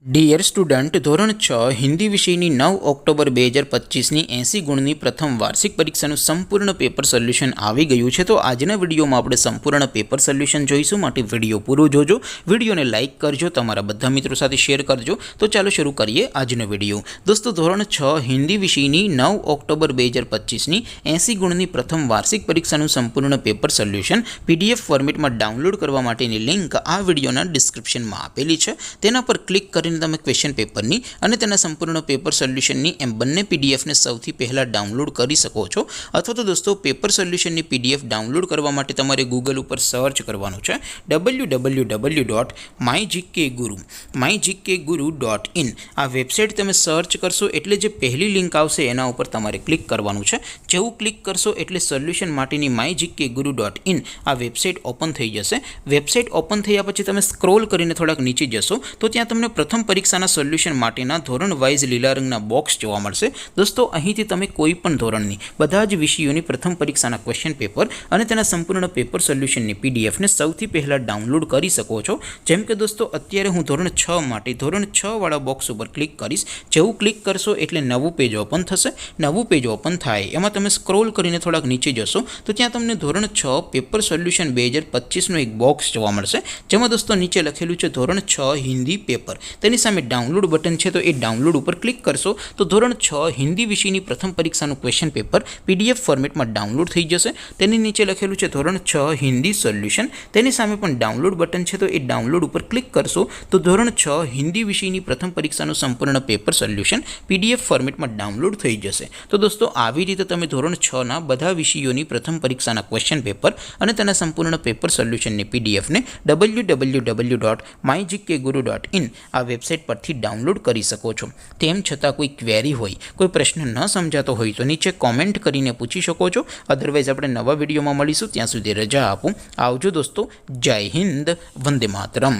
Dear student, ધોરણ 6 હિન્દી વિષયની 9 October 2025ની 80 ગુણની પ્રથમ વાર્ષિક પરીક્ષાનું સંપૂર્ણ પેપર સોલ્યુશન આવી ગયું છે। તો આજના વિડીયોમાં આપણે સંપૂર્ણ પેપર સોલ્યુશન જોઈશું, માટે વિડીયો પૂરો જોજો, વિડીયોને લાઇક કરજો, તમારા બધા મિત્રો સાથે શેર કરજો। તો ચાલો શરૂ કરીએ આજનો વિડીયો। દોસ્તો, ધોરણ 6 હિન્દી વિષયની 9 ઓક્ટોબર 2025ની 80 ગુણની પ્રથમ વાર્ષિક પરીક્ષાનું સંપૂર્ણ પેપર સોલ્યુશન પીડીએફ ફોર્મેટમાં ડાઉનલોડ કરવા માટેની લિંક આ વિડીયોના ડિસ્ક્રિપ્શનમાં આપેલી છે। તેના પર ક્લિક કરીને તમે ક્વેશ્ચન પેપરની અને તેના સંપૂર્ણ પેપર સોલ્યુશનની એમ બંને પીડીએફને સૌથી પહેલાં ડાઉનલોડ કરી શકો છો। અથવા તો દોસ્તો, પેપર સોલ્યુશનની પીડીએફ ડાઉનલોડ કરવા માટે તમારે ગૂગલ ઉપર સર્ચ કરવાનું છે www.mygkguru.in। આ વેબસાઇટ તમે સર્ચ કરશો એટલે જે પહેલી લિંક આવશે એના ઉપર તમારે ક્લિક કરવાનું છે। જેવું ક્લિક કરશો એટલે સોલ્યુશન માટેની mygkguru.in આ વેબસાઇટ ઓપન થઈ જશે। વેબસાઇટ ઓપન થયા પછી તમે સ્ક્રોલ કરીને થોડાક નીચે જશો તો ત્યાં તમને પ્રથમ પરીક્ષાના સોલ્યુશન માટેના ધોરણ વાઇઝ લીલા રંગના બોક્સ જોવા મળશે। દોસ્તો, અહીંથી તમે કોઈ પણ ધોરણની બધા જ વિષયોની પ્રથમ પરીક્ષાના ક્વેશ્ચન પેપર અને તેના સંપૂર્ણ પેપર સોલ્યુશનની પીડીએફને સૌથી પહેલાં ડાઉનલોડ કરી શકો છો। જેમ કે દોસ્તો, અત્યારે હું ધોરણ 6 માટે ધોરણ 6 વાળા બોક્સ ઉપર ક્લિક કરીશ। જેવું ક્લિક કરશો એટલે નવું પેજ ઓપન થશે। નવું પેજ ઓપન થાય એમાં તમે સ્ક્રોલ કરીને થોડાક નીચે જશો તો ત્યાં તમને ધોરણ 6 પેપર સોલ્યુશન 2025નું એક બોક્સ જોવા મળશે, જેમાં દોસ્તો નીચે લખેલું છે ધોરણ 6 હિન્દી પેપર। તેની સામે ડાઉનલોડ બટન છે, તો એ ડાઉનલોડ ઉપર ક્લિક કરશો તો ધોરણ 6 હિન્દી વિષયની પ્રથમ પરીક્ષાનું ક્વેશ્ચન પેપર પીડીએફ ફોર્મેટમાં ડાઉનલોડ થઈ જશે। તેની નીચે લખેલું છે ધોરણ 6 હિન્દી સોલ્યુશન, તેની સામે પણ ડાઉનલોડ બટન છે, તો એ ડાઉનલોડ ઉપર ક્લિક કરશો તો ધોરણ 6 હિન્દી વિષયની પ્રથમ પરીક્ષાનું સંપૂર્ણ પેપર સોલ્યુશન પીડીએફ ફોર્મેટમાં ડાઉનલોડ થઈ જશે। તો દોસ્તો, આવી રીતે તમે ધોરણ 6ના બધા વિષયોની પ્રથમ પરીક્ષાના ક્વેશ્ચન પેપર અને તેના સંપૂર્ણ પેપર સોલ્યુશનની પીડીએફને www.mygkguru.in આ વેબસાઇટ પરથી ડાઉનલોડ કરી શકો છો। તેમ છતાં કોઈ ક્વેરી હોય, કોઈ પ્રશ્ન ન સમજાતો હોય તો નીચે કોમેન્ટ કરીને પૂછી શકો છો। અધરવાઇઝ આપણે નવા વિડીયોમાં મળીશું, ત્યાં સુધી રજા આપો। આવજો દોસ્તો, જય હિન્દ, વંદે માતરમ।